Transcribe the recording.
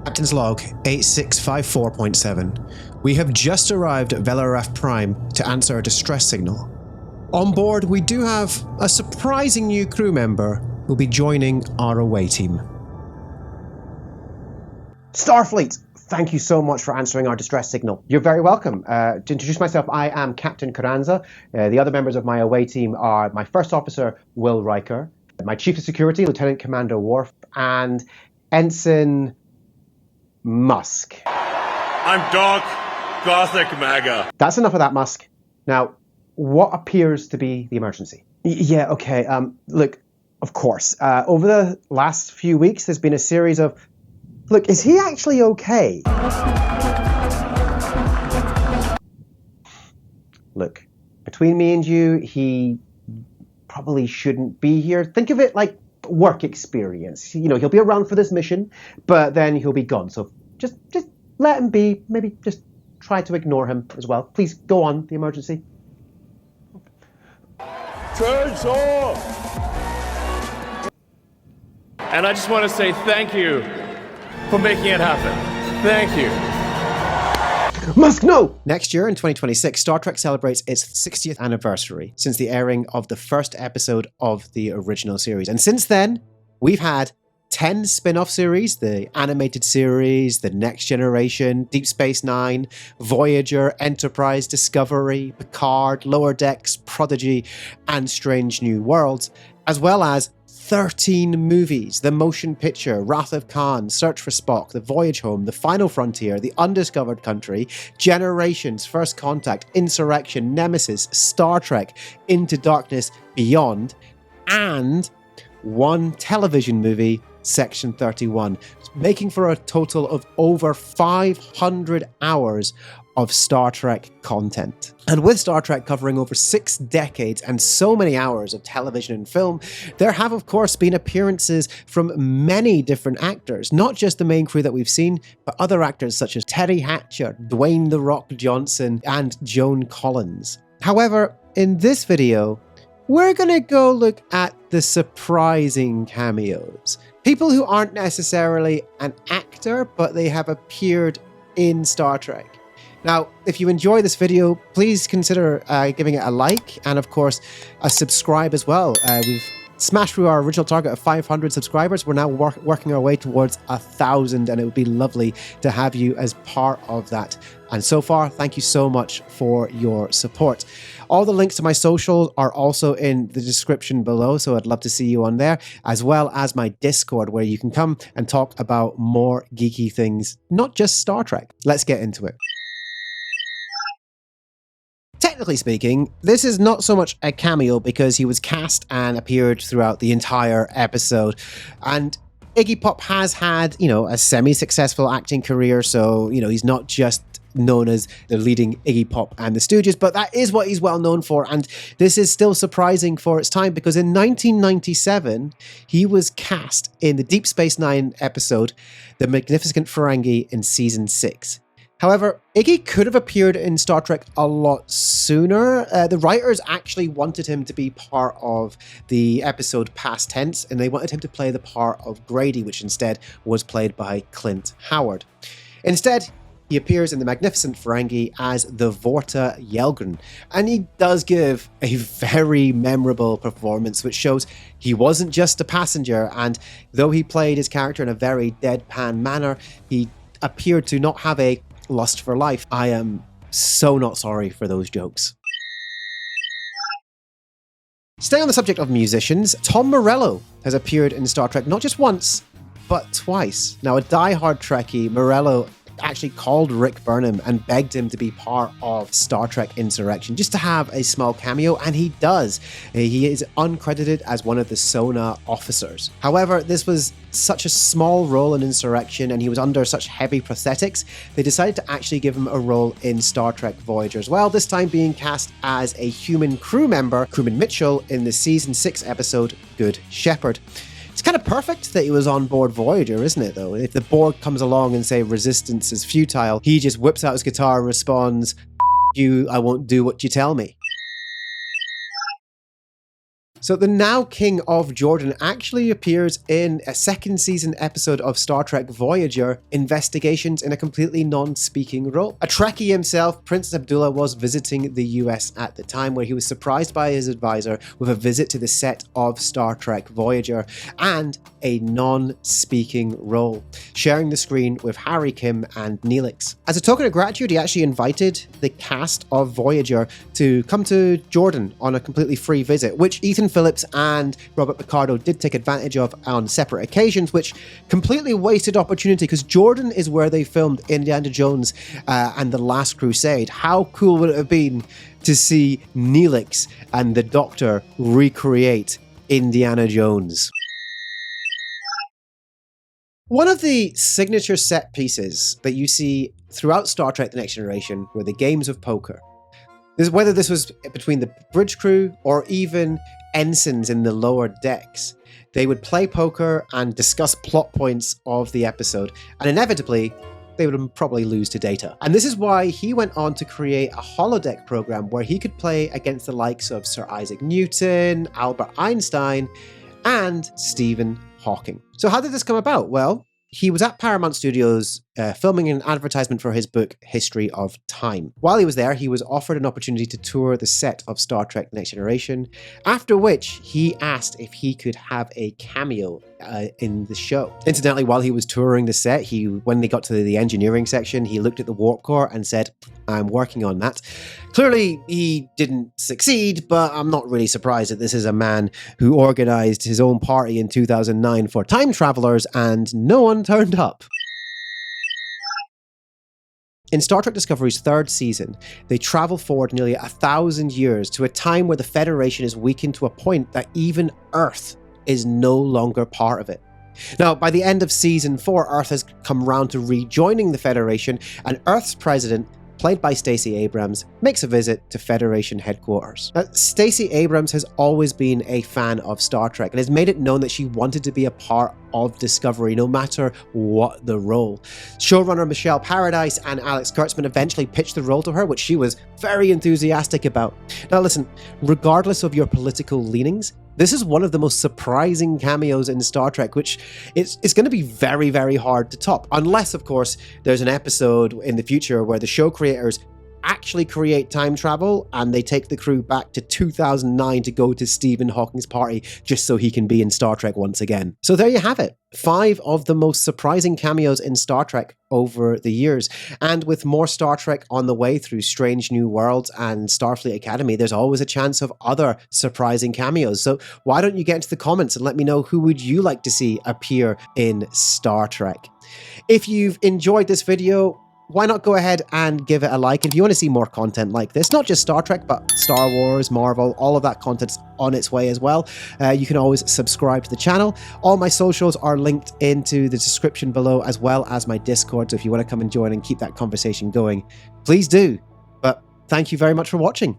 Captain's log 8654.7. We have just arrived at Velaraf Prime to answer a distress signal. On board, we do have a surprising new crew member who'll be joining our away team. Starfleet, thank you so much for answering our distress signal. You're very welcome. To introduce myself, I am Captain Carranza. The other members of my away team are my first officer, Will Riker, my chief of security, Lieutenant Commander Worf, and Ensign Musk. I'm Doc Gothic Maga. That's enough of that, Musk. Now, what appears to be the emergency? Yeah, okay. Look, of course. Over the last few weeks, there's been a series of... Look, is he actually okay? Look, between me and you, he probably shouldn't be here. Think of it like work experience. You know, he'll be around for this mission, but then he'll be gone. So just let him be. Maybe just try to ignore him as well. Please go on, the emergency. Turns off! And I just want to say thank you for making it happen. Thank you. Musk, no! Next year, in 2026, Star Trek celebrates its 60th anniversary since the airing of the first episode of the original series. And since then, we've had 10 spin-off series, the animated series, the Next Generation, Deep Space Nine, Voyager, Enterprise, Discovery, Picard, Lower Decks, Prodigy, and Strange New Worlds, as well as 13 movies: the motion picture, Wrath of Khan, Search for Spock, The Voyage Home, The Final Frontier, The Undiscovered Country, Generations, First Contact, Insurrection, Nemesis, Star Trek, Into Darkness, Beyond, and one television movie, Section 31, making for a total of over 500 hours of Star Trek content. And with Star Trek covering over 6 decades and so many hours of television and film, there have of course been appearances from many different actors, not just the main crew that we've seen, but other actors such as Terry Hatcher, Dwayne "The Rock" Johnson, and Joan Collins. However, in this video, we're gonna go look at the surprising cameos. People who aren't necessarily an actor, but they have appeared in Star Trek. Now, if you enjoy this video, please consider giving it a like and, of course, a subscribe as well. We've smashed through our original target of 500 subscribers. We're now working our way towards 1,000, and it would be lovely to have you as part of that. And so far, thank you so much for your support. All the links to my socials are also in the description below, so I'd love to see you on there, as well as my Discord, where you can come and talk about more geeky things, not just Star Trek. Let's get into it. Technically speaking, this is not so much a cameo because he was cast and appeared throughout the entire episode. And Iggy Pop has had, a semi-successful acting career, so, he's not just known as the leading Iggy Pop and the Stooges, but that is what he's well known for. And this is still surprising for its time because in 1997, he was cast in the Deep Space Nine episode, The Magnificent Ferengi, in season 6. However, Iggy could have appeared in Star Trek a lot sooner. The writers actually wanted him to be part of the episode Past Tense, and they wanted him to play the part of Grady, which instead was played by Clint Howard. Instead, he appears in The Magnificent Ferengi as the Vorta Yelgren, and he does give a very memorable performance, which shows he wasn't just a passenger, and though he played his character in a very deadpan manner, he appeared to not have a lust for life. I am so not sorry for those jokes. Staying on the subject of musicians, Tom Morello has appeared in Star Trek not just once, but twice. Now, a die-hard Trekkie, Morello actually called Rick Burnham and begged him to be part of Star Trek Insurrection, just to have a small cameo, and he does. He is uncredited as one of the Sona officers. However, this was such a small role in Insurrection, and he was under such heavy prosthetics, they decided to actually give him a role in Star Trek Voyager as well, this time being cast as a human crew member, Crewman Mitchell, in the season 6 episode Good Shepherd. It's kind of perfect that he was on board Voyager, isn't it, though? If the Borg comes along and say resistance is futile, he just whips out his guitar and responds, "You, I won't do what you tell me." So the now King of Jordan actually appears in a second season episode of Star Trek Voyager, Investigations, in a completely non-speaking role. A Trekkie himself, Prince Abdullah, was visiting the US at the time, where he was surprised by his advisor with a visit to the set of Star Trek Voyager and a non-speaking role, sharing the screen with Harry Kim and Neelix. As a token of gratitude, he actually invited the cast of Voyager to come to Jordan on a completely free visit, which Ethan Phillips and Robert Picardo did take advantage of on separate occasions, which completely wasted opportunity because Jordan is where they filmed Indiana Jones and The Last Crusade. How cool would it have been to see Neelix and the Doctor recreate Indiana Jones? One of the signature set pieces that you see throughout Star Trek The Next Generation were the games of poker. Whether this was between the bridge crew or even ensigns in the lower decks, they would play poker and discuss plot points of the episode, and inevitably, they would probably lose to Data. And this is why he went on to create a holodeck program where he could play against the likes of Sir Isaac Newton, Albert Einstein, and Stephen Hawking. So how did this come about? Well, he was at Paramount Studios filming an advertisement for his book, History of Time. While he was there, he was offered an opportunity to tour the set of Star Trek Next Generation, after which he asked if he could have a cameo in the show. Incidentally, while he was touring the set, when they got to the engineering section, he looked at the warp core and said, "I'm working on that." Clearly, he didn't succeed, but I'm not really surprised that this is a man who organized his own party in 2009 for time travelers and no one turned up. In Star Trek Discovery's third season, they travel forward nearly 1,000 years to a time where the Federation is weakened to a point that even Earth is no longer part of it. Now, by the end of season 4, Earth has come round to rejoining the Federation, and Earth's president, played by Stacey Abrams, makes a visit to Federation headquarters. Stacey Abrams has always been a fan of Star Trek and has made it known that she wanted to be a part of Discovery, no matter what the role. Showrunner Michelle Paradise and Alex Kurtzman eventually pitched the role to her, which she was very enthusiastic about. Now listen, regardless of your political leanings, this is one of the most surprising cameos in Star Trek, which is going to be very, very hard to top. Unless, of course, there's an episode in the future where the show creators actually create time travel and they take the crew back to 2009 to go to Stephen Hawking's party just so he can be in Star Trek once again. So there you have it. 5 of the most surprising cameos in Star Trek over the years. And with more Star Trek on the way through Strange New Worlds and Starfleet Academy, there's always a chance of other surprising cameos. So why don't you get into the comments and let me know who would you like to see appear in Star Trek? If you've enjoyed this video, why not go ahead and give it a like? If you want to see more content like this, not just Star Trek, but Star Wars, Marvel, all of that content's on its way as well. You can always subscribe to the channel. All my socials are linked into the description below, as well as my Discord. So if you want to come and join and keep that conversation going, please do. But thank you very much for watching.